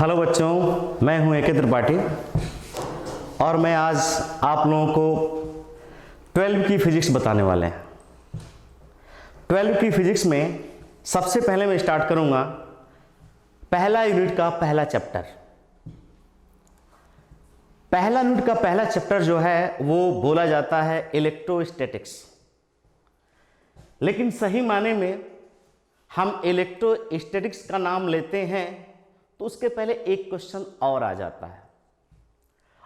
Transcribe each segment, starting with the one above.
Hello बच्चों, मैं हूं ए.के. त्रिपाठी और मैं आज आप लोगों को 12 की फिजिक्स बताने वाले हैं। 12 की फिजिक्स में सबसे पहले मैं स्टार्ट करूंगा पहला यूनिट का पहला चैप्टर। पहला यूनिट का पहला चैप्टर जो है वो बोला जाता है इलेक्ट्रोस्टैटिक्स, लेकिन सही माने में हम इलेक्ट्रोस्टैटिक्स का नाम लेते हैं तो उसके पहले एक क्वेश्चन और आ जाता है।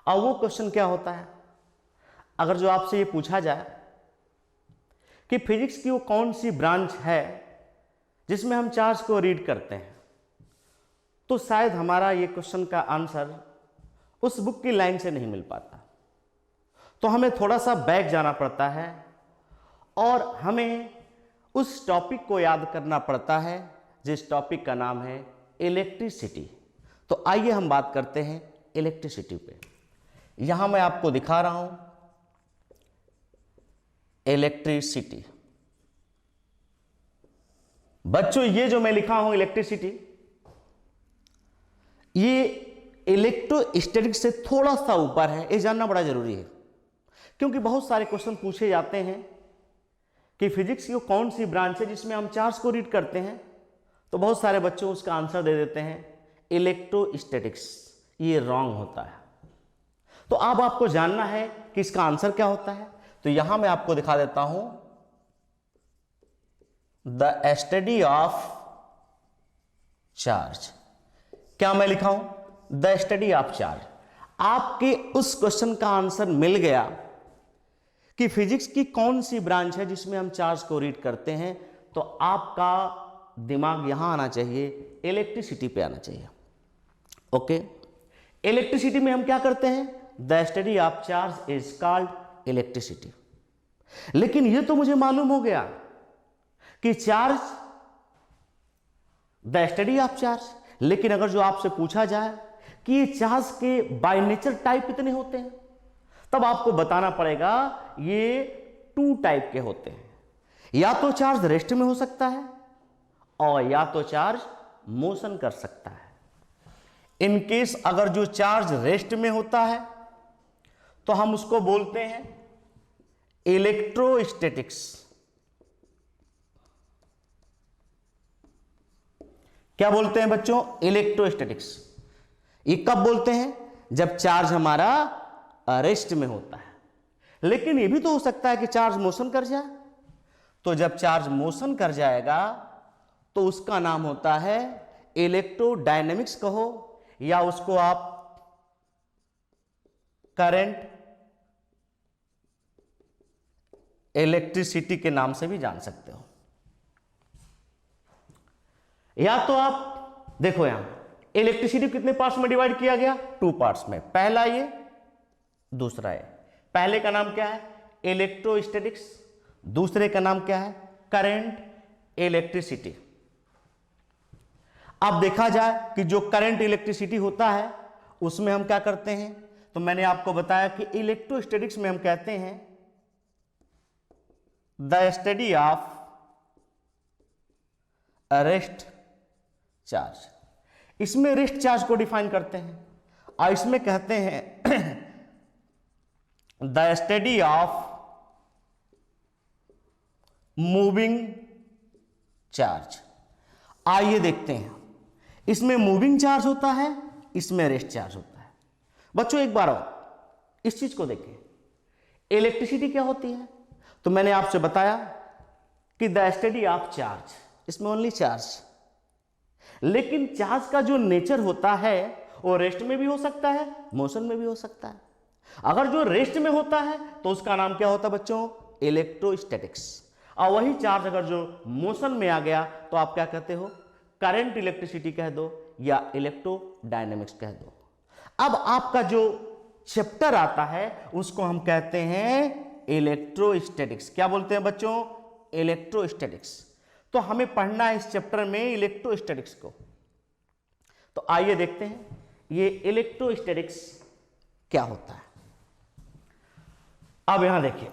और वो क्वेश्चन क्या होता है? अगर जो आपसे ये पूछा जाए कि फिजिक्स की वो कौन सी ब्रांच है जिसमें हम चार्ज को रीड करते हैं, तो शायद हमारा ये क्वेश्चन का आंसर उस बुक की लाइन से नहीं मिल पाता। तो हमें थोड़ा सा बैक जाना पड़ता है और हमें उस टॉपिक को याद करना पड़ता है जिस टॉपिक का नाम है इलेक्ट्रिसिटी। तो आइए हम बात करते हैं इलेक्ट्रिसिटी पे। यहां मैं आपको दिखा रहा हूं इलेक्ट्रिसिटी। बच्चों, ये जो मैं लिखा हूं इलेक्ट्रिसिटी, ये इलेक्ट्रोस्टैटिक्स से थोड़ा सा ऊपर है। ये जानना बड़ा जरूरी है क्योंकि बहुत सारे क्वेश्चन पूछे जाते हैं कि फिजिक्स की कौन सी ब्रांच है जिसमें हम चार्ज को रीड करते हैं, तो बहुत सारे बच्चों उसका आंसर दे देते हैं इलेक्ट्रोस्टैटिक्स। ये रॉन्ग होता है। तो अब आपको जानना है कि इसका आंसर क्या होता है। तो यहां मैं आपको दिखा देता हूं द स्टडी ऑफ चार्ज। क्या मैं लिखा हूं? The study of charge. आपके उस क्वेश्चन का आंसर मिल गया कि फिजिक्स की कौन सी ब्रांच है जिसमें हम चार्ज को रीड करते हैं, तो आपका दिमाग यहां आना चाहिए, इलेक्ट्रिसिटी पे आना चाहिए। ओके, इलेक्ट्रिसिटी में हम क्या करते हैं? The study of charge is called electricity. लेकिन यह तो मुझे मालूम हो गया कि charge, the study of charge, लेकिन अगर जो आपसे पूछा जाए कि ये चार्ज के बाय नेचर टाइप कितने होते हैं, तब आपको बताना पड़ेगा ये 2 टाइप के होते हैं। या तो चार्ज रेस्ट में हो सकता है और या तो चार्ज मोशन कर सकता है। इन केस अगर जो चार्ज रेस्ट में होता है तो हम उसको बोलते हैं इलेक्ट्रोस्टैटिक्स। क्या बोलते हैं बच्चों? इलेक्ट्रोस्टैटिक्स। ये कब बोलते हैं? जब चार्ज हमारा रेस्ट में होता है। लेकिन ये भी तो हो सकता है कि चार्ज मोशन कर जाए। तो जब चार्ज मोशन कर जाएगा तो उसका नाम होता है इलेक्ट्रोडायनेमिक्स कहो, या उसको आप करंट इलेक्ट्रिसिटी के नाम से भी जान सकते हो। या तो आप देखो, यहां इलेक्ट्रिसिटी कितने पार्ट्स में डिवाइड किया गया? 2 पार्ट्स में। पहला ये, दूसरा ये। पहले का नाम क्या है? इलेक्ट्रोस्टैटिक्स। दूसरे का नाम क्या है? Current electricity. अब देखा जाए कि जो करंट इलेक्ट्रिसिटी होता है उसमें हम क्या करते हैं, तो मैंने आपको बताया कि इलेक्ट्रोस्टैटिक्स में हम कहते हैं the study of rest charge. इसमें रेस्ट चार्ज को डिफाइन करते हैं और इसमें कहते हैं the study of moving charge. आइए देखते हैं, इसमें मूविंग चार्ज होता है, इसमें रेस्ट चार्ज होता है। बच्चों एक बार और इस चीज को देखें, इलेक्ट्रिसिटी क्या होती है? तो मैंने आपसे बताया कि द स्टडी ऑफ चार्ज, इसमें ओनली चार्ज। लेकिन चार्ज का जो नेचर होता है वो रेस्ट में भी हो सकता है, मोशन में भी हो सकता है। अगर जो रेस्ट में होता है तो उसका नाम क्या होता है बच्चों? इलेक्ट्रोस्टैटिक्स। और वही चार्ज अगर जो मोशन में आ गया तो आप क्या कहते हो? करंट इलेक्ट्रिसिटी कह दो या इलेक्ट्रोडायनेमिक्स कह दो। अब आपका जो चैप्टर आता है उसको हम कहते हैं इलेक्ट्रोस्टैटिक्स। क्या बोलते हैं बच्चों? इलेक्ट्रोस्टैटिक्स। तो हमें पढ़ना है इस चैप्टर में इलेक्ट्रोस्टैटिक्स को। तो आइए देखते हैं ये इलेक्ट्रोस्टैटिक्स क्या होता है। अब यहां देखिए,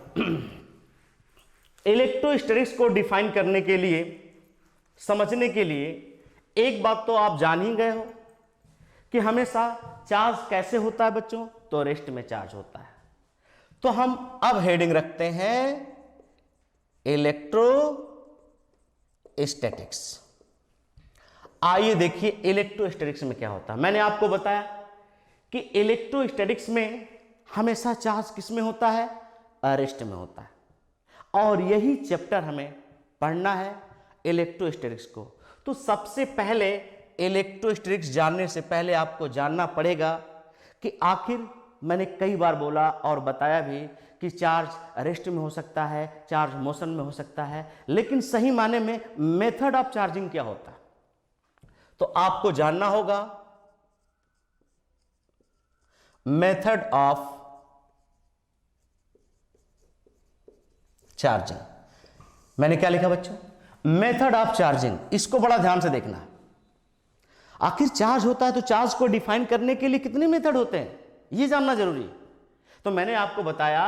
इलेक्ट्रोस्टैटिक्स को डिफाइन करने के लिए, समझने के लिए एक बात तो आप जान ही गए हो कि हमेशा चार्ज कैसे होता है बच्चों, तो रेस्ट में चार्ज होता है। तो हम अब हेडिंग रखते हैं इलेक्ट्रोस्टैटिक्स। आइए देखिए इलेक्ट्रोस्टैटिक्स में क्या होता है। मैंने आपको बताया कि इलेक्ट्रोस्टैटिक्स में हमेशा चार्ज किस में होता है, रेस्ट में होता है, और यही चैप्टर हमें पढ़ना है इलेक्ट्रोस्टैटिक्स को। तो सबसे पहले इलेक्ट्रोस्टैटिक्स जानने से पहले आपको जानना पड़ेगा कि आखिर, मैंने कई बार बोला और बताया भी कि चार्ज रेस्ट में हो सकता है, चार्ज मोशन में हो सकता है, लेकिन सही माने में मेथड ऑफ चार्जिंग क्या होता है, तो आपको जानना होगा मेथड ऑफ चार्जिंग। मैंने क्या लिखा बच्चों, मेथड ऑफ चार्जिंग। इसको बड़ा ध्यान से देखना। आखिर चार्ज होता है तो चार्ज को डिफाइन करने के लिए कितने मेथड होते हैं, यह जानना जरूरी है। तो मैंने आपको बताया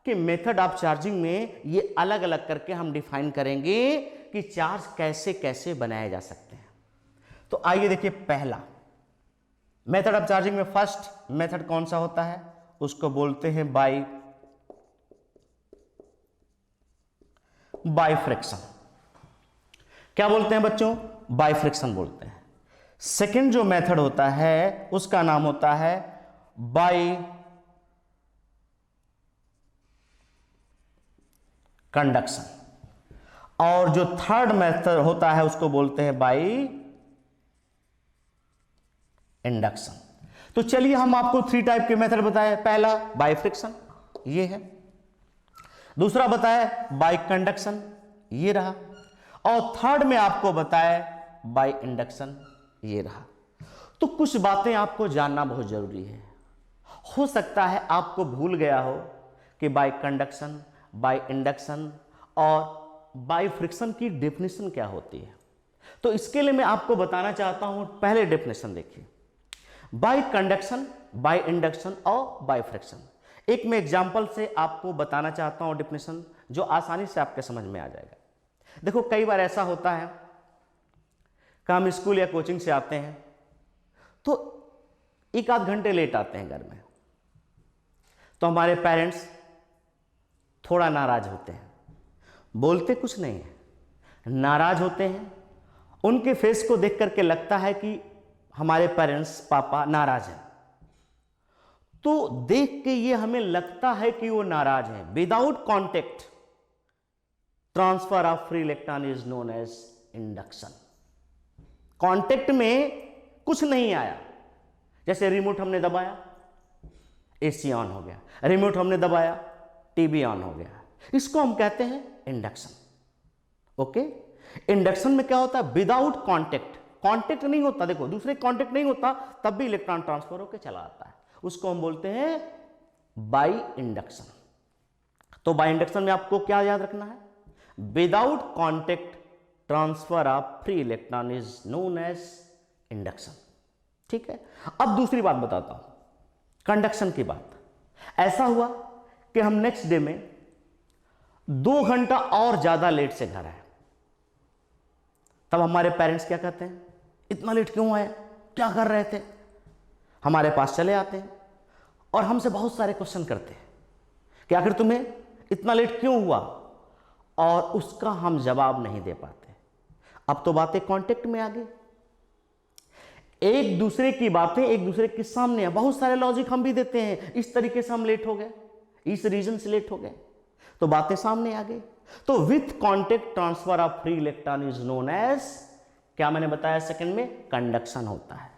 कि मेथड ऑफ चार्जिंग में ये अलग अलग करके हम डिफाइन करेंगे कि चार्ज कैसे कैसे बनाए जा सकते हैं। तो आइए देखिए, पहला मेथड ऑफ चार्जिंग में फर्स्ट मेथड कौन सा होता है, उसको बोलते हैं बाइफ्रैक्शन। क्या बोलते हैं बच्चों, बाइफ्रैक्शन बोलते हैं। सेकंड जो मेथड होता है उसका नाम होता है बाई कंडक्शन, और जो थर्ड मेथड होता है उसको बोलते हैं बाई इंडक्शन। तो चलिए हम आपको 3 टाइप के मेथड बताए। पहला बाइफ्रैक्शन, ये है। दूसरा बताया बाई कंडक्शन, ये रहा। और थर्ड में आपको बताया बाई इंडक्शन, ये रहा। तो कुछ बातें आपको जानना बहुत जरूरी है। हो सकता है आपको भूल गया हो कि बाई कंडक्शन, बाई इंडक्शन और बाई फ्रिक्शन की डेफिनेशन क्या होती है। तो इसके लिए मैं आपको बताना चाहता हूं, पहले डेफिनेशन देखिए, बाई कंडक्शन, बाई इंडक्शन और बाई फ्रिक्शन। एक मैं एग्जांपल से आपको बताना चाहता हूं डेफिनेशन, जो आसानी से आपके समझ में आ जाएगा। देखो, कई बार ऐसा होता है कि हम स्कूल या कोचिंग से आते हैं तो 1 आध घंटे लेट आते हैं घर में, तो हमारे पेरेंट्स थोड़ा नाराज होते हैं, बोलते कुछ नहीं है, नाराज होते हैं। उनके फेस को देख करके लगता है कि हमारे पेरेंट्स, पापा नाराज हैं। तो देख के ये हमें लगता है कि वो नाराज हैं। Without contact transfer of free electron is known as induction. Contact में कुछ नहीं आया, जैसे रिमोट हमने दबाया, एसी ऑन हो गया, रिमोट हमने दबाया, टीवी ऑन हो गया, इसको हम कहते हैं इंडक्शन। ओके, इंडक्शन में क्या होता है, विदाउट कॉन्टेक्ट, कॉन्टेक्ट नहीं होता, देखो दूसरे कॉन्टेक्ट नहीं होता तब भी इलेक्ट्रॉन ट्रांसफर होकर चला आता है, उसको हम बोलते हैं बाई इंडक्शन। तो बाई इंडक्शन में आपको क्या याद रखना है, without contact transfer of free electron is known as induction. ठीक है, अब दूसरी बात बताता हूं, कंडक्शन की बात। ऐसा हुआ कि हम नेक्स्ट डे में 2 घंटा और ज्यादा लेट से घर आए, तब हमारे पेरेंट्स क्या कहते हैं, इतना लेट क्यों आए, क्या कर रहे थे। हमारे पास चले आते हैं और हमसे बहुत सारे क्वेश्चन करते हैं कि आखिर तुम्हें इतना लेट क्यों हुआ, और उसका हम जवाब नहीं दे पाते। अब तो बातें कांटेक्ट में आ गई, एक दूसरे की बातें एक दूसरे के सामने है, बहुत सारे लॉजिक हम भी देते हैं, इस तरीके से हम लेट हो गए, इस रीजन से लेट हो गए, तो बातें सामने आ गई। तो with contact transfer of free electron is known as, क्या मैंने बताया सेकंड में, कंडक्शन होता है।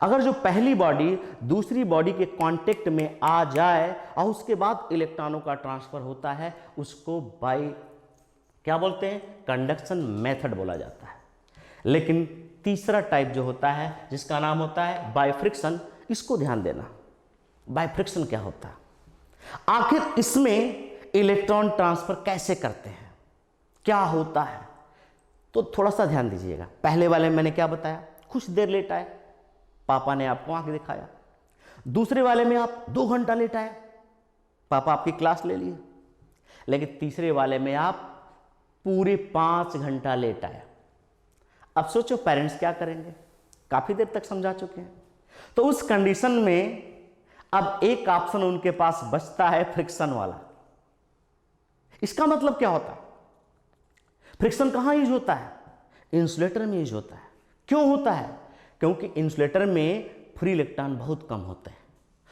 अगर जो पहली बॉडी दूसरी बॉडी के कांटेक्ट में आ जाए और उसके बाद इलेक्ट्रॉनों का ट्रांसफर होता है, उसको बाई क्या बोलते हैं, कंडक्शन मेथड बोला जाता है। लेकिन तीसरा टाइप जो होता है जिसका नाम होता है बाई फ्रिक्शन, इसको ध्यान देना, बाई फ्रिक्शन क्या होता है, आखिर इसमें इलेक्ट्रॉन ट्रांसफर कैसे करते हैं, क्या होता है, तो थोड़ा सा ध्यान दीजिएगा। पहले वाले में मैंने क्या बताया, कुछ देर लेट आए, पापा ने आपको आंख दिखाया। दूसरे वाले में आप 2 घंटा लेट आए, पापा आपकी क्लास ले लिए। लेकिन तीसरे वाले में आप पूरे 5 घंटा लेट आए। अब सोचो पेरेंट्स क्या करेंगे, काफी देर तक समझा चुके हैं, तो उस कंडीशन में अब एक ऑप्शन उनके पास बचता है फ्रिक्शन वाला। इसका मतलब क्या होता है? फ्रिक्शन कहां यूज होता है? इंसुलेटर में यूज होता है। क्यों होता है? क्योंकि इंसुलेटर में फ्री इलेक्ट्रॉन बहुत कम होते हैं।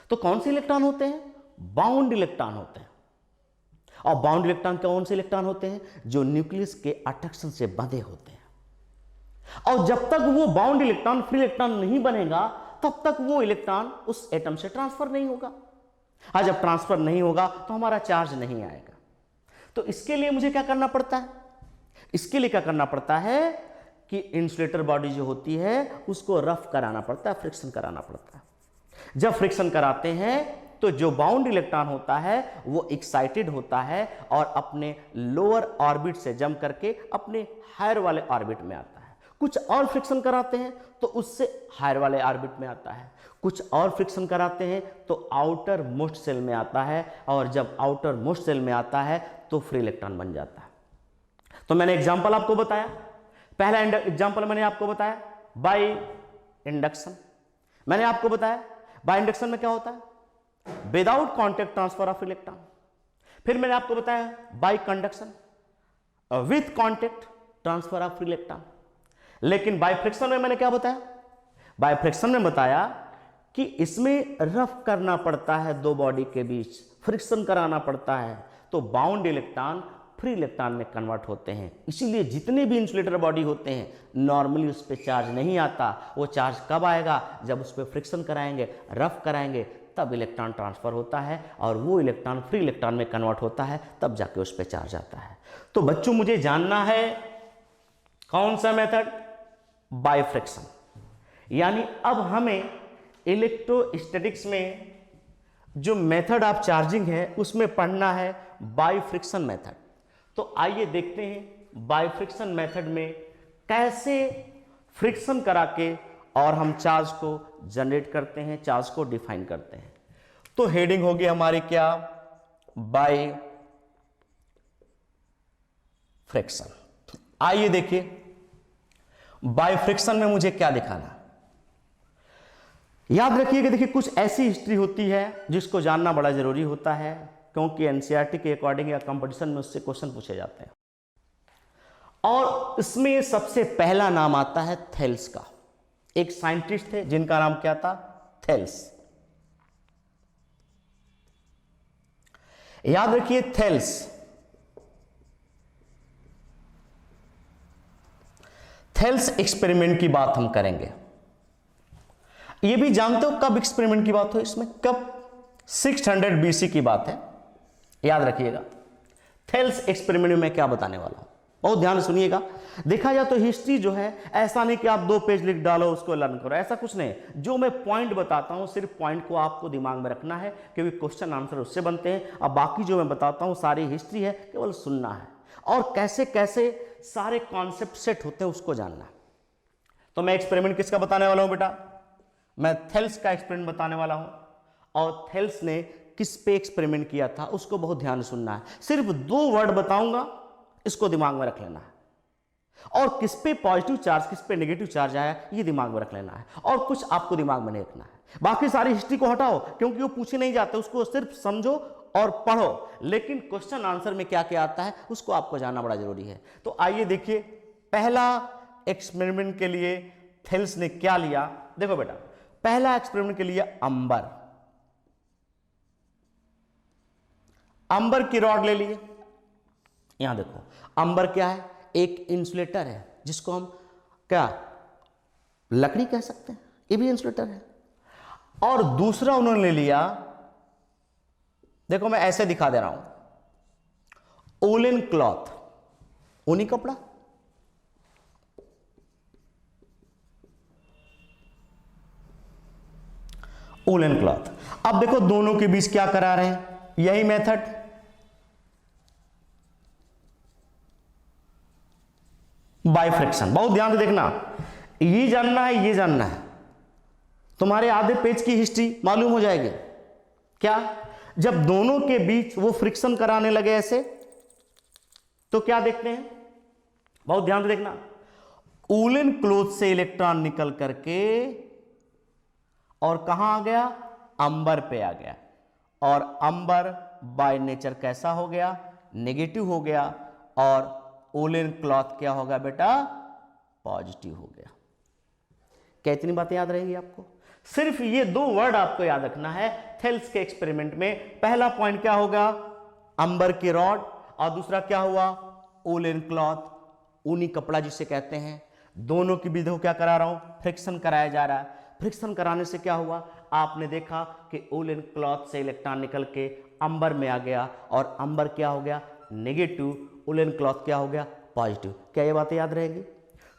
तो कौन से इलेक्ट्रॉन होते हैं? बाउंड इलेक्ट्रॉन होते हैं। और बाउंड इलेक्ट्रॉन कौन से इलेक्ट्रॉन होते हैं? जो न्यूक्लियस के अट्रैक्शन से बंधे होते हैं। और जब तक वो बाउंड इलेक्ट्रॉन फ्री इलेक्ट्रॉन नहीं बनेगा तब तक वो इलेक्ट्रॉन उस एटम से ट्रांसफर नहीं होगा। और जब ट्रांसफर नहीं होगा तो हमारा चार्ज नहीं आएगा। तो इसके लिए मुझे क्या करना पड़ता है? इसके लिए क्या करना पड़ता है कि इंसुलेटर बॉडी जो होती है उसको रफ कराना पड़ता है, फ्रिक्शन कराना पड़ता है। जब फ्रिक्शन कराते हैं तो जो बाउंड इलेक्ट्रॉन होता है वो एक्साइटेड होता है और अपने लोअर ऑर्बिट से जम करके अपने हायर वाले ऑर्बिट में आता है। कुछ और फ्रिक्शन कराते हैं तो उससे हायर वाले ऑर्बिट में आता है। कुछ और फ्रिक्शन कराते हैं तो आउटर मोस्ट सेल में आता है, और जब आउटर मोस्ट सेल में आता है तो फ्री इलेक्ट्रॉन बन जाता है। तो मैंने एग्जांपल आपको बताया, पहला एग्जांपल मैंने आपको बताया बाय इंडक्शन। मैंने आपको बताया बाय इंडक्शन में क्या होता है? Without contact transfer of electron. फिर मैंने आपको बताया bye conduction, with contact transfer of electron. लेकिन बाय फ्रिक्शन में मैंने क्या बताया? बाय फ्रिक्शन में बताया कि इसमें रफ करना पड़ता है दो बॉडी के बीच, फ्रिक्शन कराना पड़ता है, तो बाउंड इलेक्ट्रॉन फ्री इलेक्ट्रॉन में कन्वर्ट होते हैं। इसीलिए जितने भी इंसुलेटर बॉडी होते हैं नॉर्मली उस पर चार्ज नहीं आता। वो चार्ज कब आएगा? जब उस पर फ्रिक्शन कराएंगे, रफ कराएंगे, तब इलेक्ट्रॉन ट्रांसफर होता है और वो इलेक्ट्रॉन फ्री इलेक्ट्रॉन में कन्वर्ट होता है, तब जाके उस पर चार्ज आता है। तो बच्चों मुझे जानना है कौन सा मेथड? By friction. यानी अब हमें इलेक्ट्रोस्टैटिक्स में जो मेथड ऑफ चार्जिंग है उसमें पढ़ना है बाय फ्रिक्शन मेथड। तो आइए देखते हैं बाय फ्रिक्शन मेथड में कैसे फ्रिक्शन करा के और हम चार्ज को जनरेट करते हैं, चार्ज को डिफाइन करते हैं। तो हेडिंग होगी हमारी क्या? By friction. आइए देखिए बाय फ्रिक्शन में मुझे क्या दिखाना। याद रखिएगा, देखिए कुछ ऐसी हिस्ट्री होती है जिसको जानना बड़ा जरूरी होता है, क्योंकि एनसीईआरटी के अकॉर्डिंग या कंपटीशन में उससे क्वेश्चन पूछे जाते हैं। और इसमें सबसे पहला नाम आता है थेल्स का। एक साइंटिस्ट थे जिनका नाम क्या था? थेल्स। याद रखिए थेल्स। थेल्स एक्सपेरिमेंट की बात हम करेंगे। ये भी जानते हो कब एक्सपेरिमेंट की बात हो? इसमें कब? 600 BC की बात है। याद रखिएगा थेल्स एक्सपेरिमेंट में मैं क्या बताने वाला हूं, बहुत ध्यान से सुनिएगा। देखा जाए तो हिस्ट्री जो है ऐसा नहीं कि आप 2 पेज लिख डालो उसको लर्न करो, ऐसा कुछ नहीं। जो मैं पॉइंट बताता हूं सिर्फ पॉइंट को आपको दिमाग में रखना है, क्योंकि क्वेश्चन आंसर उससे बनते हैं। अब बाकी जो मैं बताता हूं सारी हिस्ट्री है, केवल सुनना है और कैसे कैसे सारे कॉन्सेप्ट सेट होते हैं उसको जानना। तो मैं एक्सपेरिमेंट किसका बताने वाला हूं बेटा? मैं थेल्स का एक्सपेरिमेंट बताने वाला हूं। और थेल्स ने किस पे एक्सपेरिमेंट किया था उसको बहुत ध्यान से सुनना है। सिर्फ 2 वर्ड बताऊंगा, इसको दिमाग में रख लेना है। और किस पे पॉजिटिव चार्ज, किस पे नेगेटिव चार्ज आया, ये दिमाग में रख लेना है। और कुछ आपको दिमाग में नहीं रखना है। बाकी सारी हिस्ट्री को हटाओ, क्योंकि वो पूछे नहीं जाते, उसको सिर्फ समझो और पढ़ो। लेकिन क्वेश्चन आंसर में क्या क्या आता है उसको आपको जानना बड़ा जरूरी है। तो आइए देखिए पहला एक्सपेरिमेंट के लिए थेल्स ने क्या लिया। देखो बेटा, पहला एक्सपेरिमेंट के लिए अंबर की रॉड ले लिए। यहां देखो अंबर क्या है? एक इंसुलेटर है जिसको हम क्या लकड़ी कह सकते हैं, ये भी इंसुलेटर है। और दूसरा उन्होंने ले लिया, देखो मैं ऐसे दिखा दे रहा हूं, वूलन क्लॉथ, ऊनी कपड़ा। Woollen cloth. अब देखो दोनों के बीच क्या करा रहे हैं, यही मेथड। By friction. बहुत ध्यान से देखना, ये जानना है, ये जानना है। तुम्हारे आधे पेज की हिस्ट्री मालूम हो जाएगी। क्या? जब दोनों के बीच वो फ्रिक्शन कराने लगे ऐसे, तो क्या देखते हैं? बहुत ध्यान से देखना, वूलन क्लॉथ से इलेक्ट्रॉन निकल करके और कहां आ गया, अंबर पे आ गया, और अंबर बाय नेचर कैसा हो गया, नेगेटिव हो गया, और वूलन क्लॉथ क्या होगा बेटा, पॉजिटिव हो गया। क्या इतनी बातें याद रहेंगी आपको? सिर्फ ये दो वर्ड आपको याद रखना है थेल्स के एक्सपेरिमेंट में। पहला पॉइंट क्या होगा, अंबर की रॉड, और दूसरा क्या हुआ, वूलन क्लॉथ, ऊनी कपड़ा जिसे कहते हैं। दोनों की विधि को क्या करा रहा हूं, फ्रिक्शन कराया जा रहा है। फ्रिक्शन कराने से क्या हुआ, आपने देखा कि वूलन क्लॉथ से इलेक्ट्रॉन निकल के अंबर में आ गया, और अंबर क्या हो गया, नेगेटिव, वूलन क्लॉथ क्या हो गया, पॉजिटिव। क्या ये बातें याद रहेगी?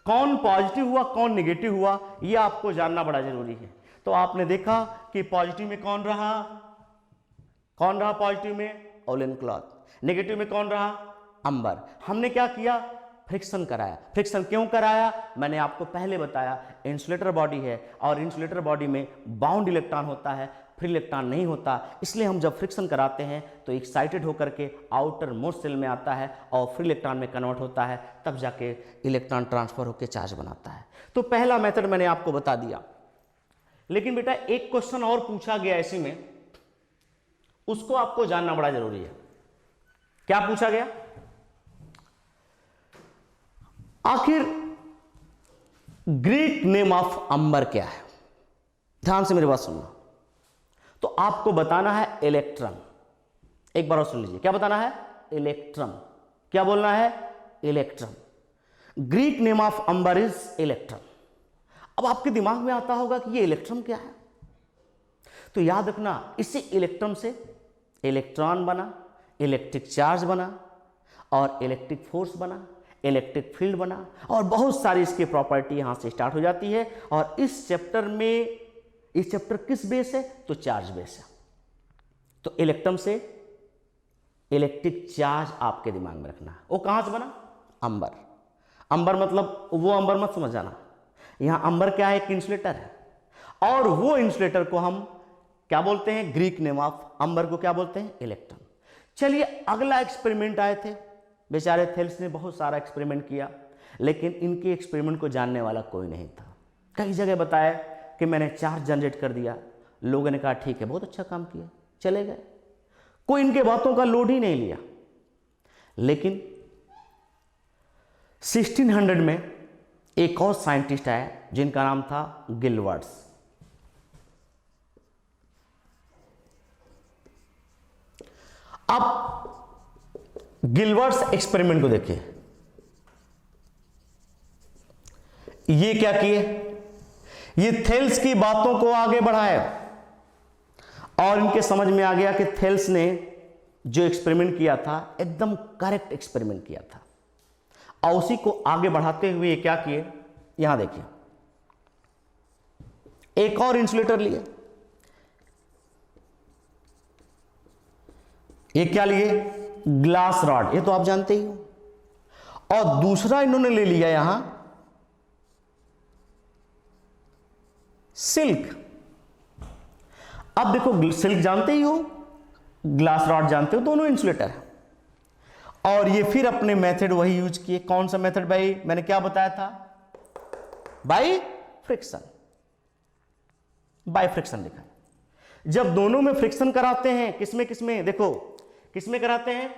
कौन पॉजिटिव हुआ, कौन नेगेटिव हुआ, ये आपको जानना बड़ा जरूरी है। तो आपने देखा कि पॉजिटिव में कौन रहा, पॉजिटिव में वूलन क्लॉथ, नेगेटिव में कौन रहा, अंबर। हमने क्या किया, फ्रिक्शन कराया। फ्रिक्शन क्यों कराया, मैंने आपको पहले बताया, इंसुलेटर बॉडी है, और इंसुलेटर बॉडी में बाउंड इलेक्ट्रॉन होता है, फ्री इलेक्ट्रॉन नहीं होता। इसलिए हम जब फ्रिक्शन कराते हैं तो एक्साइटेड होकर के आउटर मोस्ट सेल में आता है और फ्री इलेक्ट्रॉन में कन्वर्ट होता है, तब जाके इलेक्ट्रॉन ट्रांसफर होकर चार्ज बनाता है। तो पहला मेथड मैंने आपको बता दिया। लेकिन बेटा एक क्वेश्चन और पूछा गया इसी में, उसको आपको जानना बड़ा जरूरी है। क्या पूछा गया, आखिर ग्रीक नेम ऑफ अंबर क्या है? ध्यान से मेरी बात सुनना। तो आपको बताना है इलेक्ट्रॉन। एक बार और सुन लीजिए, क्या बताना है, इलेक्ट्रॉन। क्या बोलना है, electron. Greek name of amber is electron. अब आपके दिमाग में आता होगा कि ये इलेक्ट्रॉन क्या है, तो याद रखना, इसी इलेक्ट्रॉन से इलेक्ट्रॉन बना, इलेक्ट्रिक चार्ज बना, और इलेक्ट्रिक फोर्स बना, इलेक्ट्रिक फील्ड बना, और बहुत सारी इसकी प्रॉपर्टी यहां से स्टार्ट हो जाती है। और इस चैप्टर में, इस चैप्टर किस बेस है, तो चार्ज बेस है। तो इलेक्ट्रॉन से इलेक्ट्रिक चार्ज आपके दिमाग में रखना है। वो कहां से बना, अंबर। अंबर मतलब वो अंबर मत समझ जाना, यहां अंबर क्या है, एक इंसुलेटर है, और वो इंसुलेटर को हम क्या बोलते हैं, ग्रीक नेम ऑफ अंबर को क्या बोलते हैं, इलेक्ट्रॉन। चलिए अगला एक्सपेरिमेंट आए थे, बेचारे थेल्स ने बहुत सारा एक्सपेरिमेंट किया, लेकिन इनके एक्सपेरिमेंट को जानने वाला कोई नहीं था। कई जगह बताया कि मैंने चार्ज जनरेट कर दिया, लोगों ने कहा ठीक है, बहुत अच्छा काम किया, चले गए, कोई इनके बातों का लोड ही नहीं लिया। लेकिन 1600 में एक और साइंटिस्ट आया जिनका नाम था गिलवर्ट्स। अब गिलवर्ट्स एक्सपेरिमेंट को देखिए, ये क्या किए, ये थेल्स की बातों को आगे बढ़ाए, और इनके समझ में आ गया कि थेल्स ने जो एक्सपेरिमेंट किया था एकदम करेक्ट एक्सपेरिमेंट किया था, और उसी को आगे बढ़ाते हुए ये क्या किए, यहां देखिए, एक और इंसुलेटर लिए। ये क्या लिए, ग्लास रॉड, ये तो आप जानते ही हो, और दूसरा इन्होंने ले लिया यहां सिल्क। अब देखो, सिल्क जानते ही हो, ग्लास रॉड जानते हो, दोनों इंसुलेटर है। और ये फिर अपने मेथड वही यूज किए। कौन सा मेथड भाई, मैंने क्या बताया था, बाय फ्रिक्शन। बाय फ्रिक्शन लिखा। जब दोनों में फ्रिक्शन कराते हैं, किसमें किसमें, देखो किसमें कराते हैं,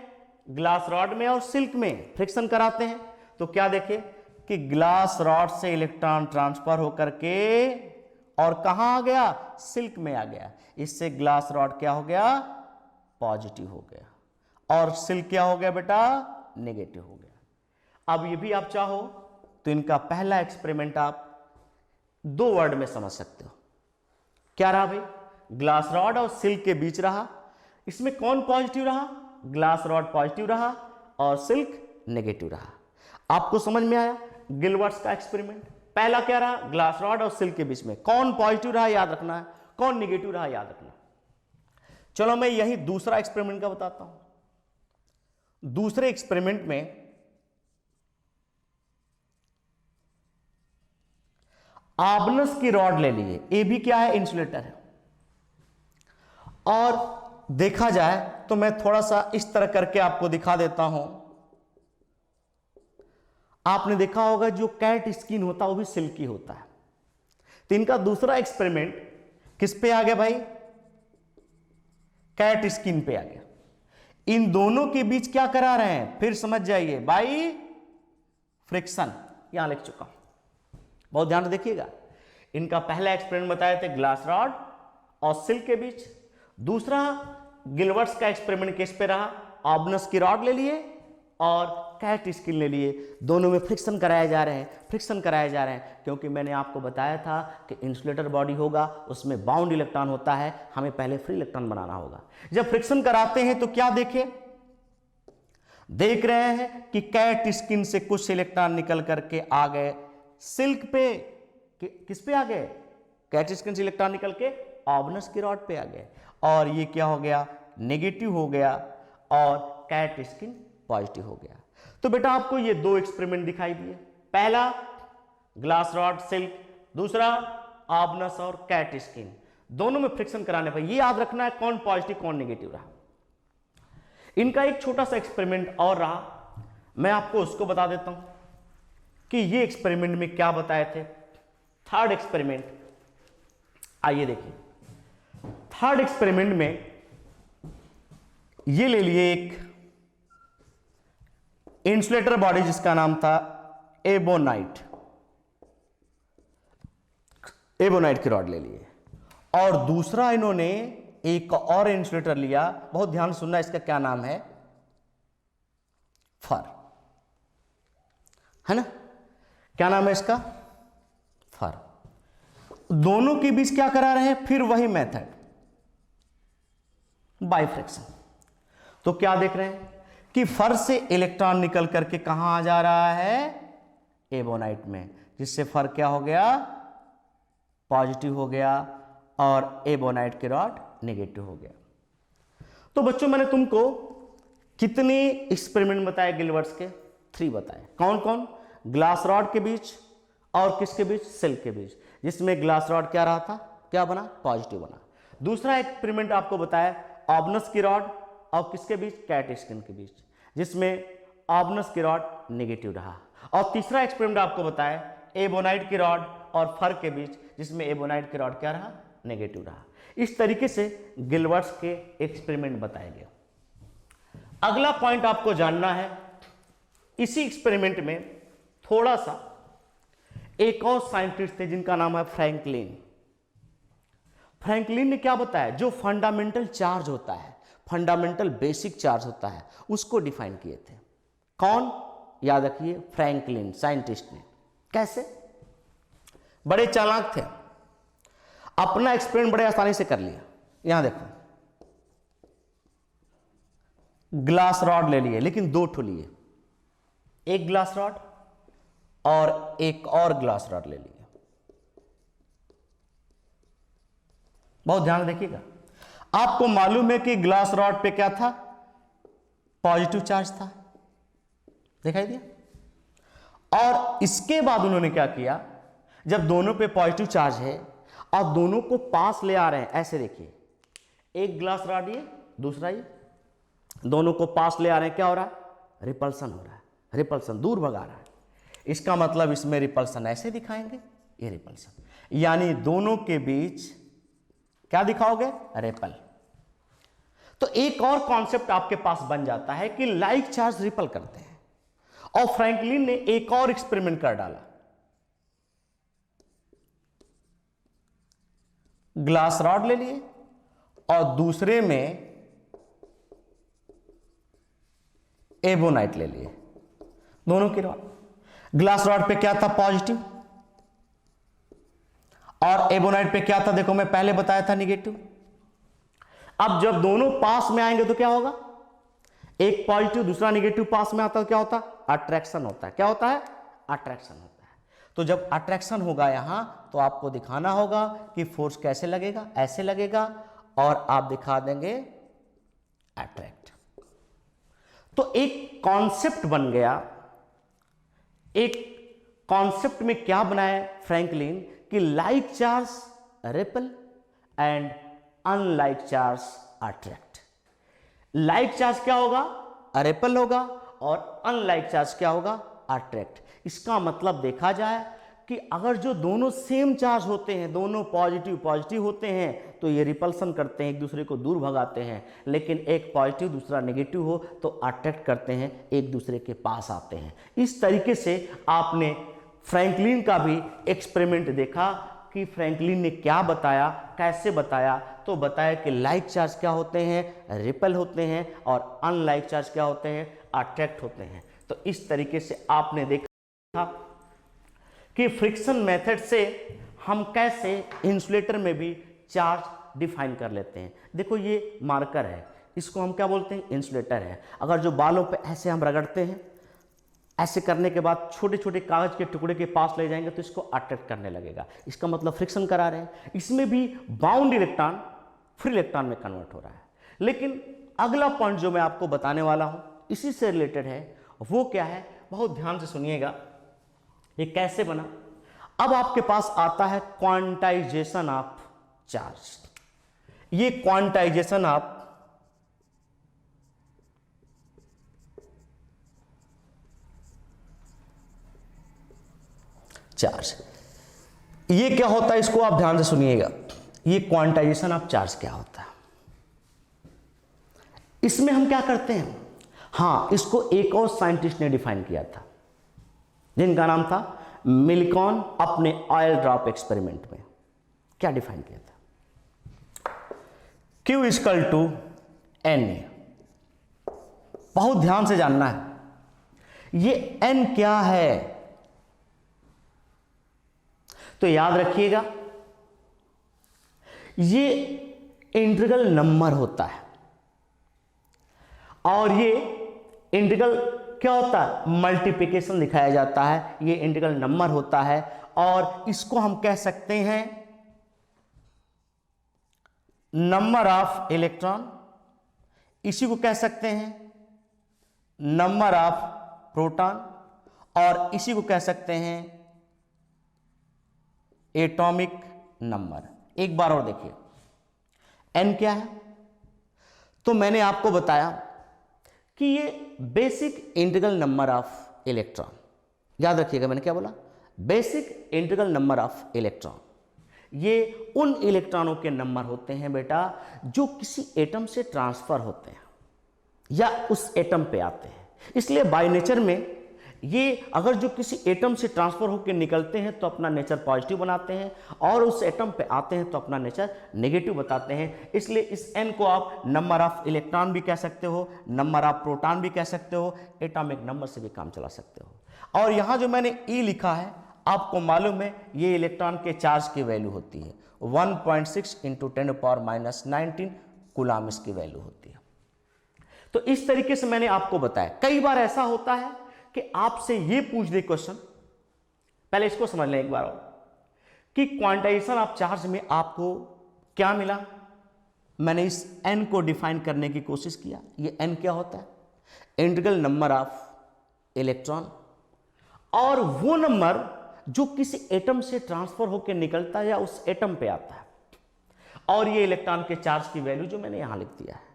ग्लास रॉड में और सिल्क में फ्रिक्शन कराते हैं, तो क्या देखे कि ग्लास रॉड से इलेक्ट्रॉन ट्रांसफर होकर के और कहां आ गया, सिल्क में आ गया। इससे ग्लास रॉड क्या हो गया, पॉजिटिव हो गया, और सिल्क क्या हो गया बेटा, नेगेटिव हो गया। अब ये भी आप चाहो तो इनका पहला एक्सपेरिमेंट आप दो वर्ड में समझ सकते हो। क्या रहा भाई, ग्लास रॉड और सिल्क के बीच रहा, इसमें कौन पॉजिटिव रहा, ग्लास रॉड पॉजिटिव रहा और सिल्क नेगेटिव रहा। आपको समझ में आया गिलवर्ट्स का एक्सपेरिमेंट। पहला क्या रहा, ग्लास रॉड और सिल्क के बीच में कौन पॉजिटिव रहा याद रखना है, कौन नेगेटिव रहा याद रखना। चलो मैं यही दूसरा एक्सपेरिमेंट का बताता हूं। दूसरे एक्सपेरिमेंट में आर्गनस की रॉड ले लिए, ये भी क्या है, इंसुलेटर है। और देखा जाए तो मैं थोड़ा सा इस तरह करके आपको दिखा देता हूं। आपने देखा होगा जो कैट स्किन होता है वो भी सिल्की होता है। तो इनका दूसरा एक्सपेरिमेंट किस पे आ गया भाई? कैट स्किन पे आ गया। इन दोनों के बीच क्या करा रहे हैं, फिर समझ जाइए, बाई फ्रिक्शन। यहां लिख चुका हूं, बहुत ध्यान से देखिएगा। इनका पहला एक्सपेरिमेंट बताए थे ग्लास रॉड और सिल्क के बीच। दूसरा गिलबर्ट्स का एक्सपेरिमेंट किस पे रहा? ऑब्नस की रॉड ले लिए और कैट स्किन ले लिए, दोनों में फ्रिक्शन कराए जा रहे हैं, फ्रिक्शन कराए जा रहे हैं, क्योंकि मैंने आपको बताया था कि इंसुलेटर बॉडी होगा, उसमें बाउंड इलेक्ट्रॉन होता है, हमें पहले फ्री इलेक्ट्रॉन बनाना होगा। जब फ्रिक्शन कराते हैं तो क्या देख रहे हैं कि कैट स्किन से कुछ इलेक्ट्रॉन निकल करके आ गए सिल्क पे, किस पे आ गए? कैट स्किन से इलेक्ट्रॉन निकल के ऑब्नस की रॉड पे आ गए, और ये क्या हो गया? नेगेटिव हो गया, और कैट स्किन पॉजिटिव हो गया। तो बेटा आपको ये दो एक्सपेरिमेंट दिखाई दिए, पहला ग्लास रॉड सिल्क, दूसरा ऑब्नस और कैट स्किन, दोनों में फ्रिक्शन कराने पर ये याद रखना है कौन पॉजिटिव कौन नेगेटिव रहा। इनका एक छोटा सा एक्सपेरिमेंट और रहा, मैं आपको उसको बता देता हूं कि ये एक्सपेरिमेंट में क्या बताए थे। थर्ड एक्सपेरिमेंट, आइए देखिए। थर्ड एक्सपेरिमेंट में ये ले लिए एक इंसुलेटर बॉडी जिसका नाम था एबोनाइट की रॉड ले लिए, और दूसरा इन्होंने एक और इंसुलेटर लिया, बहुत ध्यान से सुनना, इसका क्या नाम है? फर, है ना? क्या नाम है इसका? फर। दोनों के बीच क्या करा रहे हैं? फिर वही मेथड, बाइफ्रैक्शन। तो क्या देख रहे हैं कि फर से इलेक्ट्रॉन निकल करके कहां आ जा रहा है? एबोनाइट में, जिससे फर क्या हो गया? पॉजिटिव हो गया, और एबोनाइट की रॉड नेगेटिव हो गया। तो बच्चों मैंने तुमको कितने एक्सपेरिमेंट बताए गिलबर्ट्स के? 3 बताए। कौन कौन? ग्लास रॉड के बीच और किसके बीच? सिल्क के बीच, जिसमें ग्लास रॉड क्या रहा था? क्या बना? पॉजिटिव बना। दूसरा एक्सपेरिमेंट आपको बताया ऑब्नस की रॉड और किसके बीच? कैट स्किन के बीच, जिसमें ऑब्नस की रॉड नेगेटिव रहा। और तीसरा एक्सपेरिमेंट आपको बताया एबोनाइट की रॉड और फर के बीच, जिसमें एबोनाइट की रॉड क्या रहा? नेगेटिव रहा। इस तरीके से गिलबर्ट्स के एक्सपेरिमेंट बताए गए। अगला पॉइंट आपको जानना है, इसी एक्सपेरिमेंट में थोड़ा सा एक और साइंटिस्ट थे जिनका नाम है फ्रैंकलिन। फ्रैंकलिन ने क्या बताया? जो फंडामेंटल चार्ज होता है, फंडामेंटल बेसिक चार्ज होता है, उसको डिफाइन किए थे। कौन? याद रखिए, फ्रैंकलिन साइंटिस्ट ने। कैसे? बड़े चालाक थे, अपना एक्सपेरिमेंट बड़े आसानी से कर लिया। यहां देखो, ग्लास रॉड ले लिए, लेकिन 2 ठो लिए, एक ग्लास रॉड और एक और ग्लास रॉड ले लिए। बहुत ध्यान देखिएगा। आपको मालूम है कि ग्लास रॉड पे क्या था? पॉजिटिव चार्ज था, दिखाई दिया। और इसके बाद उन्होंने क्या किया, जब दोनों पे पॉजिटिव चार्ज है और दोनों को पास ले आ रहे हैं, ऐसे देखिए, एक ग्लास रॉड ये, दूसरा ये, दोनों को पास ले आ रहे हैं, क्या हो रहा है? रिपल्सन हो रहा है, रिपल्सन, दूर भगा रहा है। इसका मतलब इसमें रिपल्सन ऐसे दिखाएंगे, ये रिपल्सन, यानी दोनों के बीच क्या दिखाओगे? रिपल। तो एक और कॉन्सेप्ट आपके पास बन जाता है कि लाइक चार्ज रिपल करते हैं। और फ्रैंकलिन ने एक और एक्सपेरिमेंट कर डाला, ग्लास रॉड ले लिए और दूसरे में एबोनाइट ले लिए, दोनों की रॉड। ग्लास रॉड पे क्या था? पॉजिटिव, और एबोनाइट पे क्या था? देखो मैं पहले बताया था, नेगेटिव। अब जब दोनों पास में आएंगे तो क्या होगा? एक पॉजिटिव दूसरा नेगेटिव पास में आता है, क्या होता है? अट्रैक्शन होता है। क्या होता है? अट्रैक्शन होता है। तो जब अट्रैक्शन होगा यहां, तो आपको दिखाना होगा कि फोर्स कैसे लगेगा, ऐसे लगेगा, और आप दिखा देंगे अट्रैक्ट। तो एक कॉन्सेप्ट बन गया। एक कॉन्सेप्ट में क्या बनाया फ्रैंकलिन कि like charge ripple and unlike charge attract. Like charge क्या होगा? रिपल होगा, और अनलाइक चार्ज क्या होगा? अट्रैक्ट। इसका मतलब देखा जाए कि अगर जो दोनों सेम चार्ज होते हैं, दोनों पॉजिटिव पॉजिटिव होते हैं, तो ये रिपल्सन करते हैं, एक दूसरे को दूर भगाते हैं। लेकिन एक पॉजिटिव दूसरा नेगेटिव हो तो अट्रैक्ट करते हैं, एक दूसरे के पास आते हैं। इस तरीके से आपने फ्रैंकलिन का भी एक्सपेरिमेंट देखा कि फ्रैंकलिन ने क्या बताया, कैसे बताया। तो बताया कि लाइक चार्ज क्या होते हैं, रिपेल होते हैं, और अनलाइक चार्ज क्या होते हैं, अट्रैक्ट होते हैं। तो इस तरीके से आपने देखा कि फ्रिक्शन मेथड से हम कैसे इंसुलेटर में भी चार्ज डिफाइन कर लेते हैं। देखो ये मार्कर है, इसको हम क्या बोलते हैं, इंसुलेटर है। अगर जो बालों पे ऐसे हम रगड़ते हैं, ऐसे करने के बाद छोटे छोटे कागज के टुकड़े के पास ले जाएंगे तो इसको अट्रैक्ट करने लगेगा, इसका मतलब फ्रिक्शन करा रहे हैं। इसमें भी बाउंड इलेक्ट्रॉन फ्री इलेक्ट्रॉन में कन्वर्ट हो रहा है। लेकिन अगला पॉइंट जो मैं आपको बताने वाला हूं इसी से रिलेटेड है, वो क्या है, बहुत ध्यान से सुनिएगा। ये कैसे बना। अब आपके पास आता है क्वांटाइजेशन ऑफ चार्ज। ये क्वांटाइजेशन ऑफ चार्ज, ये क्या होता है, इसको आप ध्यान से सुनिएगा। ये क्वांटाइजेशन ऑफ चार्ज क्या होता है, इसमें हम क्या करते हैं। हाँ, इसको एक और साइंटिस्ट ने डिफाइन किया था, जिनका नाम था मिल्कॉन, अपने ऑयल ड्रॉप एक्सपेरिमेंट में। क्या डिफाइन किया था, Q इक्वल टू N। बहुत ध्यान से जानना है ये N क्या है। तो याद रखिएगा, ये इंटीग्रल नंबर होता है, और ये इंटीग्रल क्या होता है, मल्टीप्लिकेशन दिखाया जाता है। ये इंटीग्रल नंबर होता है, और इसको हम कह सकते हैं नंबर ऑफ इलेक्ट्रॉन, इसी को कह सकते हैं नंबर ऑफ प्रोटॉन, और इसी को कह सकते हैं एटॉमिक नंबर। एक बार और देखिए, N क्या है। तो मैंने आपको बताया कि ये basic integral number of electron. याद रखिएगा मैंने क्या बोला, basic integral number of electron. ये उन इलेक्ट्रॉनों के नंबर होते हैं बेटा जो किसी एटम से ट्रांसफर होते हैं या उस एटम पे आते हैं। इसलिए बाय नेचर में ये अगर जो किसी एटम से ट्रांसफर होकर निकलते हैं तो अपना नेचर पॉजिटिव बनाते हैं, और उस एटम पे आते हैं तो अपना नेचर नेगेटिव बताते हैं। इसलिए इस N को आप नंबर ऑफ इलेक्ट्रॉन भी कह सकते हो, नंबर ऑफ प्रोटॉन भी कह सकते हो, एटॉमिक नंबर से भी काम चला सकते हो। और यहाँ जो मैंने E लिखा है, आपको मालूम है ये इलेक्ट्रॉन के चार्ज की वैल्यू होती है 1.6 इंटू 10⁻⁹ कूलम इसकी वैल्यू होती है। तो इस तरीके से मैंने आपको बताया। कई बार ऐसा होता है कि आपसे ये पूछ दे क्वेश्चन, पहले इसको समझ लें एक बार और, कि क्वांटाइजेशन ऑफ चार्ज में आपको क्या मिला। मैंने इस N को डिफाइन करने की कोशिश किया। ये N क्या होता है, इंटीग्रल नंबर ऑफ इलेक्ट्रॉन, और वो नंबर जो किसी एटम से ट्रांसफर होकर निकलता है या उस एटम पे आता है, और ये इलेक्ट्रॉन के चार्ज की वैल्यू जो मैंने यहां लिख दिया है।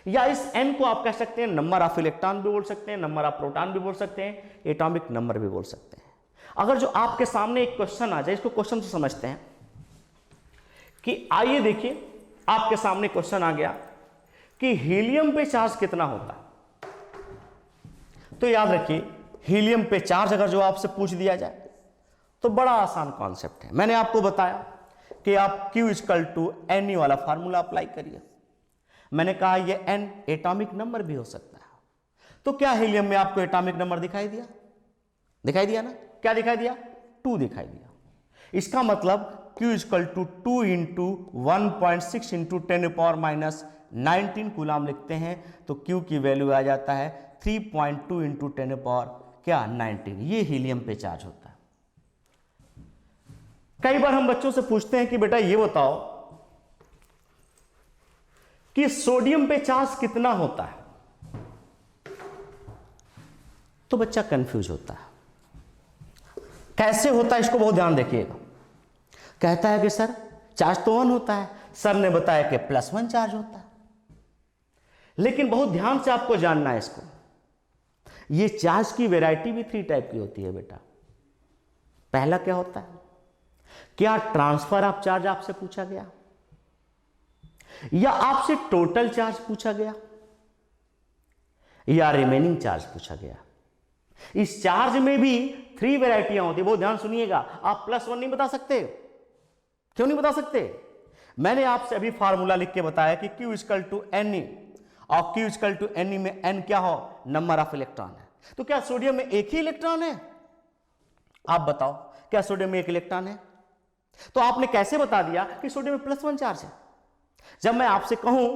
या इस N को आप कह सकते हैं नंबर ऑफ इलेक्ट्रॉन भी बोल सकते हैं, नंबर ऑफ प्रोटॉन भी बोल सकते हैं, एटॉमिक नंबर भी बोल सकते हैं। अगर जो आपके सामने एक क्वेश्चन आ जाए, इसको क्वेश्चन से समझते हैं कि आइए देखिए, आपके सामने क्वेश्चन आ गया कि हीलियम पे चार्ज कितना होता है। तो याद रखिए, हीलियम पे चार्ज अगर जो आपसे पूछ दिया जाए तो बड़ा आसान कॉन्सेप्ट है। मैंने आपको बताया कि आप Q इक्वल टू N वाला फार्मूला अप्लाई करिए। मैंने कहा ये N एटॉमिक नंबर भी हो सकता है। तो क्या हीलियम में आपको एटॉमिक नंबर दिखाई दिया? दिखाई दिया ना? क्या दिखाई दिया? 2 दिखाई दिया। इसका मतलब Q equal to 2 into 1.6 into 10⁻⁹ coulomb लिखते हैं तो Q की वैल्यू आ जाता है 3.2 इंटू 10⁻19। ये हीलियम पे चार्ज होता है। कई बार हम बच्चों से पूछते हैं कि बेटा ये बताओ कि सोडियम पे चार्ज कितना होता है, तो बच्चा कंफ्यूज होता है। कैसे होता है इसको बहुत ध्यान देखिएगा। कहता है कि सर चार्ज तो 1 होता है। सर ने बताया कि +1 चार्ज होता है। लेकिन बहुत ध्यान से आपको जानना है इसको, ये चार्ज की वैरायटी भी 3 टाइप की होती है बेटा। पहला क्या होता है, क्या ट्रांसफर ऑफ चार्ज आपसे पूछा गया या आपसे टोटल चार्ज पूछा गया या रिमेनिंग चार्ज पूछा गया। इस चार्ज में भी 3 वैरायटियां होती है, बहुत ध्यान सुनिएगा। आप +1 नहीं बता सकते। क्यों नहीं बता सकते? मैंने आपसे अभी फार्मूला लिख के बताया कि Q = Ne और Q = Ne में n क्या हो, नंबर ऑफ इलेक्ट्रॉन है। तो क्या सोडियम में एक ही इलेक्ट्रॉन है? आप बताओ, क्या सोडियम में एक इलेक्ट्रॉन है? तो आपने कैसे बता दिया कि सोडियम में +1 चार्ज है? जब मैं आपसे कहूं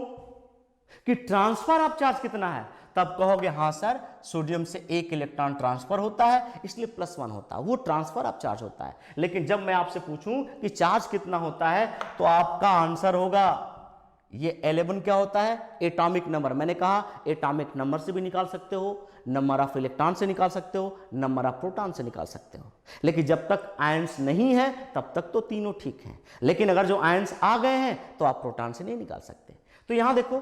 कि ट्रांसफर ऑफ चार्ज कितना है, तब कहोगे हाँ सर, सोडियम से एक इलेक्ट्रॉन ट्रांसफर होता है इसलिए +1 होता है, वो ट्रांसफर ऑफ चार्ज होता है। लेकिन जब मैं आपसे पूछूं कि चार्ज कितना होता है, तो आपका आंसर होगा ये 11 क्या होता है, एटॉमिक नंबर। मैंने कहा एटॉमिक नंबर से भी निकाल सकते हो, नंबर ऑफ इलेक्ट्रॉन से निकाल सकते हो, नंबर ऑफ प्रोटॉन से निकाल सकते हो। लेकिन जब तक आयंस नहीं है तब तक तो तीनों ठीक हैं। लेकिन अगर जो आयंस आ गए हैं तो आप प्रोटॉन से नहीं निकाल सकते। तो यहां देखो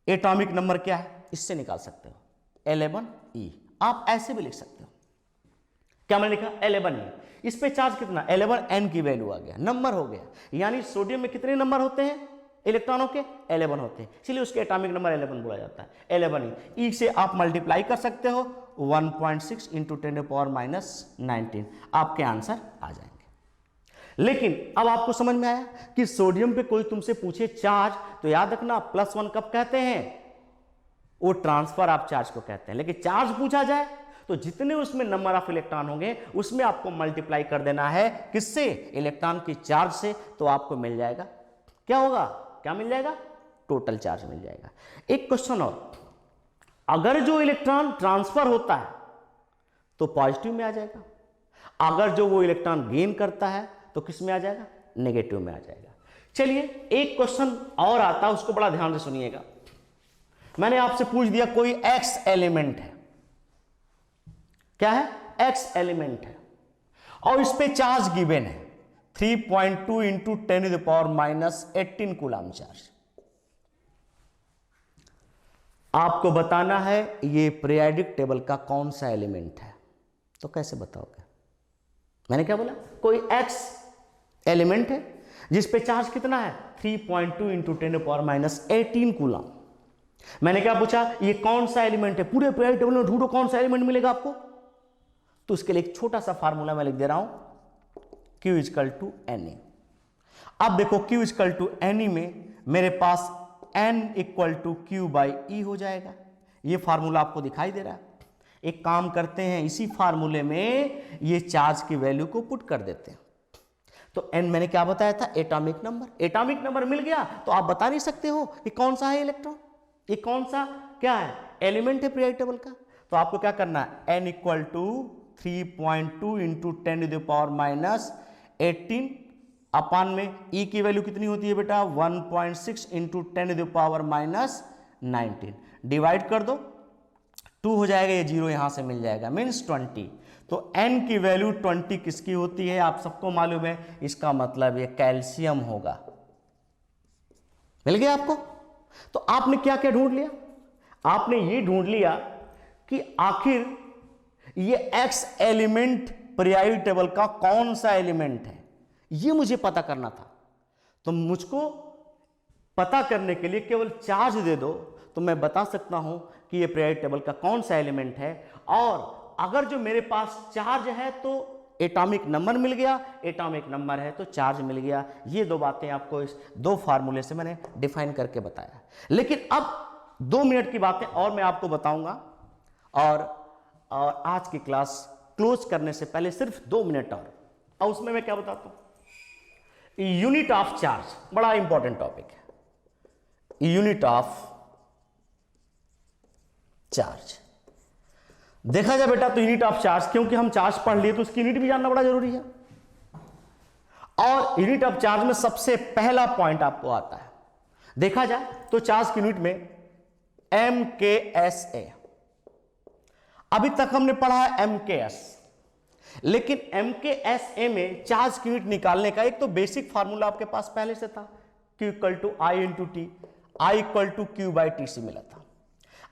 एटॉमिक नंबर क्या है, इससे निकाल सकते हो 11E। आप ऐसे भी लिख सकते हो, क्या मैंने लिखा 11E। इस पे चार्ज कितना, 11N की वैल्यू आ गया, नंबर हो गया। यानी सोडियम में कितने नंबर होते हैं इलेक्ट्रॉनों के, 11 होते हैं, इसलिए उसके एटॉमिक नंबर 11 बोला जाता है, 11E। से आप मल्टीप्लाई कर सकते हो 1.6 × 10⁻19, आपके आंसर आ जाएंगे। लेकिन अब आपको समझ में आया कि सोडियम पे कोई तुमसे पूछे चार्ज, तो याद रखना +1 कब कहते हैं, वो ट्रांसफर ऑफ चार्ज को कहते हैं। लेकिन चार्ज पूछा जाए तो जितने उसमें नंबर ऑफ इलेक्ट्रॉन होंगे उसमें आपको मल्टीप्लाई कर देना है, किससे, इलेक्ट्रॉन की चार्ज से, तो आपको मिल जाएगा, क्या होगा, क्या मिल जाएगा, टोटल चार्ज मिल जाएगा। एक क्वेश्चन और, अगर जो इलेक्ट्रॉन ट्रांसफर होता है तो पॉजिटिव में आ जाएगा, अगर जो वो इलेक्ट्रॉन गेन करता है तो किस में आ जाएगा, नेगेटिव में आ जाएगा। चलिए एक क्वेश्चन और आता है, उसको बड़ा ध्यान से सुनिएगा। मैंने आपसे पूछ दिया कोई x एलिमेंट है, क्या है, x एलिमेंट है, और इस पे चार्ज गिवन है 3.2 × 10⁻18 कूलम चार्ज। आपको बताना है ये पीरियोडिक टेबल का कौन सा एलिमेंट है। तो कैसे बताओगे, मैंने क्या बोला, कोई x एलिमेंट है जिस पे चार्ज कितना है 3.2 × 10⁻18 कूलम। मैंने क्या पूछा, ये कौन सा एलिमेंट है, पूरे पीरियोडिक टेबल में ढूंढो कौन सा एलिमेंट मिलेगा आपको। तो उसके लिए एक छोटा सा फार्मूला मैं लिख दे रहा हूं, Q = Ne। अब देखो Q = Ne में मेरे पास N = Q/E हो जाएगा। ये फार्मूला आपको दिखाई दे रहा है। एक काम करते हैं, इसी फार्मूले में ये चार्ज की वैल्यू को पुट कर देते हैं। तो N मैंने क्या बताया था, एटॉमिक नंबर। एटॉमिक नंबर मिल गया तो आप बता नहीं सकते हो कि कौन सा है इलेक्ट्रॉन, ये कौन सा क्या है, एलिमेंट है पीरियोडिक टेबल का। तो आपको क्या करना है, N = 3.2 × 10⁻18 अपान में E की वैल्यू कितनी होती है बेटा, 1.6 × 10⁻19 डिवाइड कर दो, 2 हो जाएगा, ये 0 यहां से मिल जाएगा, मीन्स 20। तो N की वैल्यू 20 किसकी होती है, आप सबको मालूम है, इसका मतलब ये कैल्शियम होगा। मिल गया आपको। तो आपने क्या क्या ढूंढ लिया, आपने ये ढूंढ लिया कि आखिर ये X एलिमेंट पीरियोडिक टेबल का कौन सा एलिमेंट है, ये मुझे पता करना था। तो मुझको पता करने के लिए केवल चार्ज दे दो तो मैं बता सकता हूं कि ये पीरियोडिक टेबल का कौन सा एलिमेंट है। और अगर जो मेरे पास चार्ज है तो एटॉमिक नंबर मिल गया, एटॉमिक नंबर है तो चार्ज मिल गया। ये दो बातें आपको इस दो फार्मूले से मैंने डिफाइन करके बताया। लेकिन अब 2 मिनट की बातें और मैं आपको बताऊंगा, और आज की क्लास क्लोज करने से पहले सिर्फ 2 मिनट और उसमें मैं क्या बताता हूं, यूनिट ऑफ चार्ज बड़ा इंपॉर्टेंट टॉपिक है। यूनिट ऑफ चार्ज देखा जाए बेटा तो यूनिट ऑफ चार्ज, क्योंकि हम चार्ज पढ़ लिए तो उसकी यूनिट भी जानना बड़ा जरूरी है। और यूनिट ऑफ चार्ज में सबसे पहला पॉइंट आपको आता है, देखा जाए तो चार्ज की यूनिट में MKSA। अभी तक हमने पढ़ा है MKS, लेकिन MKSA में चार्ज की यूनिट निकालने का एक तो बेसिक फार्मूला आपके पास पहले से था, Q = I × T, I = Q/T से मिला था।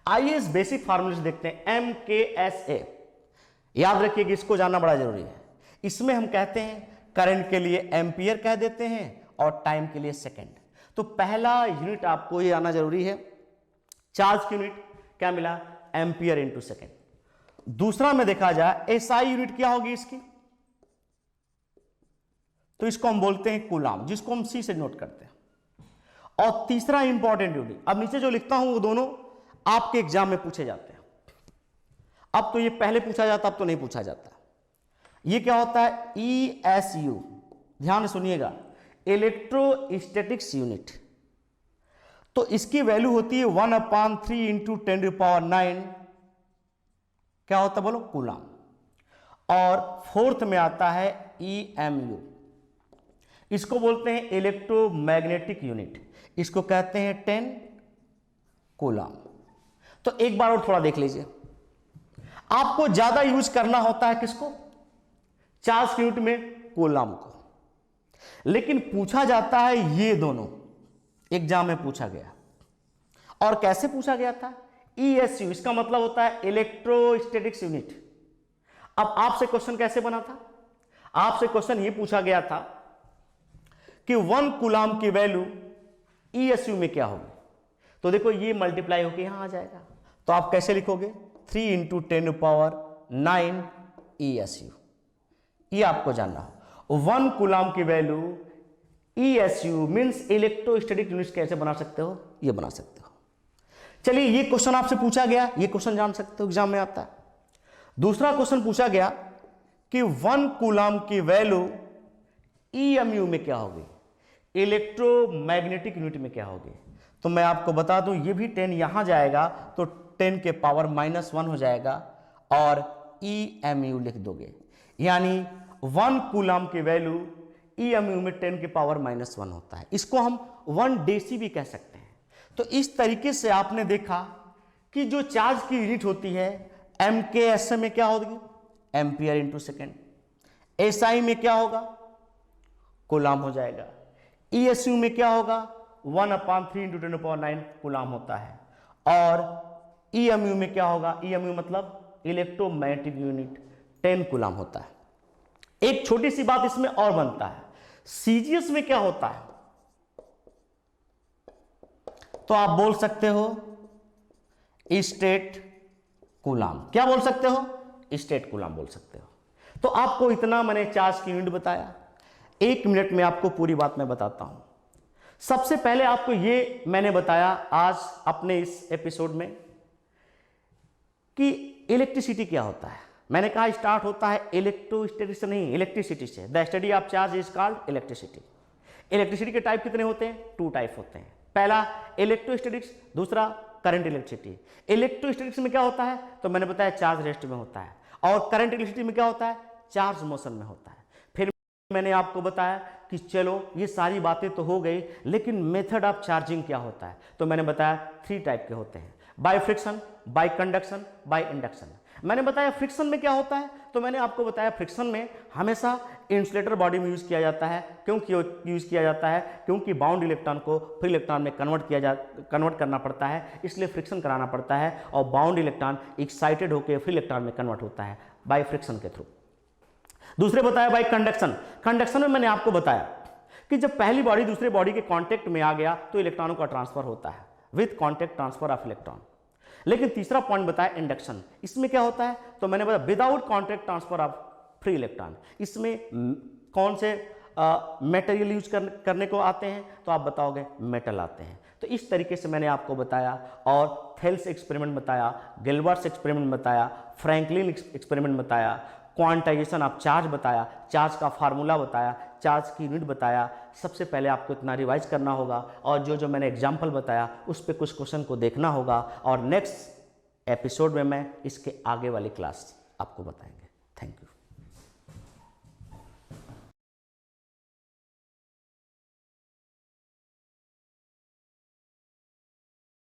आइए इस बेसिक फार्मूले से देखते हैं MKSA। याद रखिए कि इसको जानना बड़ा जरूरी है। इसमें हम कहते हैं करंट के लिए एम्पियर कह देते हैं और टाइम के लिए सेकेंड। तो पहला यूनिट आपको ये आना जरूरी है, चार्ज की यूनिट क्या मिला, एम्पियर इंटू सेकेंड। दूसरा में देखा जाए एसआई यूनिट क्या होगी इसकी, तो इसको हम बोलते हैं कूलाम, जिसको हम सी से नोट करते हैं। और तीसरा इंपॉर्टेंट यूनिट, अब नीचे जो लिखता हूं वो दोनों आपके एग्जाम में पूछे जाते हैं। अब तो ये पहले पूछा जाता, अब तो नहीं पूछा जाता। ये क्या होता है, ESU, ध्यान से सुनिएगा, इलेक्ट्रोस्टैटिक्स यूनिट। तो इसकी वैल्यू होती है 1/3 इंटू 10⁹, क्या होता है बोलो, कूलाम। और फोर्थ में आता है EMU, इसको बोलते हैं इलेक्ट्रोमैग्नेटिक यूनिट, इसको कहते हैं 10 कूलाम। तो एक बार और थोड़ा देख लीजिए, आपको ज्यादा यूज करना होता है किसको, चार्ज की यूनिट में कूलाम को, लेकिन पूछा जाता है ये दोनों, एग्जाम में पूछा गया। और कैसे पूछा गया था, ESU, इसका मतलब होता है इलेक्ट्रोस्टैटिक्स यूनिट। अब आपसे क्वेश्चन कैसे बना था, आपसे क्वेश्चन ये पूछा गया था कि 1 कूलाम की वैल्यू ESU में क्या होगी। तो देखो ये मल्टीप्लाई होकर यहां आ जाएगा, तो आप कैसे लिखोगे, 3 इंटू 10⁹ ESU। ये आपको जानना हो। 1 कूलाम की value ESU means electrostatic unit कैसे बना सकते हो, ये बना सकते हो। चलिए ये क्वेश्चन आपसे पूछा गया, ये क्वेश्चन जान सकते हो, एग्जाम में आता है। दूसरा क्वेश्चन पूछा गया कि 1 कूलाम की वैल्यू EMU में क्या होगी, इलेक्ट्रोमैग्नेटिक यूनिट में क्या होगी। तो मैं आपको बता दूं, ये भी 10 यहां जाएगा तो 10 के पावर -1 हो जाएगा और EMU लिख दोगे, यानी 1 कूलाम की वैल्यू EMU में 10 के पावर -1 होता है। इसको हम 1 डेसी भी कह सकते हैं। तो इस तरीके से आपने देखा कि जो चार्ज की यूनिट होती है MKS में क्या होगी, एम्पियर इंटू सेकेंड। SI में क्या होगा, कूलाम हो जाएगा। ESU में क्या होगा, 1/3 इंटू 10⁹ कूलाम होता है। और EMU में क्या होगा, EMU मतलब इलेक्ट्रोमैग्नेटिक यूनिट 10 कूलाम होता है। एक छोटी सी बात इसमें और बनता है, CGS में क्या होता है, तो आप बोल सकते हो स्टेट कूलाम। क्या बोल सकते हो, स्टेट कूलाम बोल सकते हो। तो आपको इतना मैंने चार्ज की यूनिट बताया, 1 मिनट में आपको पूरी बात मैं बताता हूं। सबसे पहले आपको ये मैंने बताया आज अपने इस एपिसोड में कि इलेक्ट्रिसिटी क्या होता है। मैंने कहा स्टार्ट होता है इलेक्ट्रोस्टैटिक्स से नहीं, इलेक्ट्रिसिटी से। The study of charge is called electricity. Electricity के टाइप कितने होते हैं, 2 टाइप होते हैं। पहला इलेक्ट्रोस्टैटिक्स, दूसरा करंट इलेक्ट्रिसिटी। इलेक्ट्रोस्टैटिक्स में क्या होता है, तो मैंने बताया चार्ज रेस्ट में होता है। और करंट इलेक्ट्रिसिटी में क्या होता है, चार्ज मोशन में होता है। फिर मैंने आपको बताया कि चलो ये सारी बातें तो हो गई, लेकिन मेथड ऑफ चार्जिंग क्या होता है, तो मैंने बताया 3 टाइप के होते हैं, by friction, bye conduction, by induction. मैंने बताया फ्रिक्शन में क्या होता है, तो मैंने आपको बताया फ्रिक्शन में हमेशा इंसुलेटर बॉडी में यूज किया जाता है। क्यों यूज किया जाता है, क्योंकि बाउंड इलेक्ट्रॉन को फ्री इलेक्ट्रॉन में कन्वर्ट करना पड़ता है, इसलिए फ्रिक्शन कराना पड़ता है। और बाउंड इलेक्ट्रॉन एक्साइटेड होकर फ्री इलेक्ट्रॉन में कन्वर्ट होता है बाय फ्रिक्शन के थ्रू। दूसरे बताया बाय कंडक्शन। कंडक्शन में मैंने आपको बताया कि जब पहली बॉडी दूसरे बॉडी के कांटेक्ट में आ गया तो इलेक्ट्रॉनों का ट्रांसफर होता है, with contact transfer of electron. लेकिन तीसरा पॉइंट बताया इंडक्शन। इसमें क्या होता है, तो मैंने बताया without contact transfer of free electron. इसमें कौन से मेटेरियल यूज करने को आते हैं, तो आप बताओगे मेटल आते हैं। तो इस तरीके से मैंने आपको बताया, और थेल्स एक्सपेरिमेंट बताया, गिलबर्ट्स एक्सपेरिमेंट बताया, फ्रैंकलिन एक्सपेरिमेंट बताया, क्वांटाइजेशन ऑफ चार्ज बताया, चार्ज का फार्मूला बताया, चार्ज की यूनिट बताया। सबसे पहले आपको इतना रिवाइज करना होगा, और जो मैंने एग्जाम्पल बताया उस पर कुछ क्वेश्चन को देखना होगा, और नेक्स्ट एपिसोड में मैं इसके आगे वाली क्लास आपको बताएंगे। Thank you.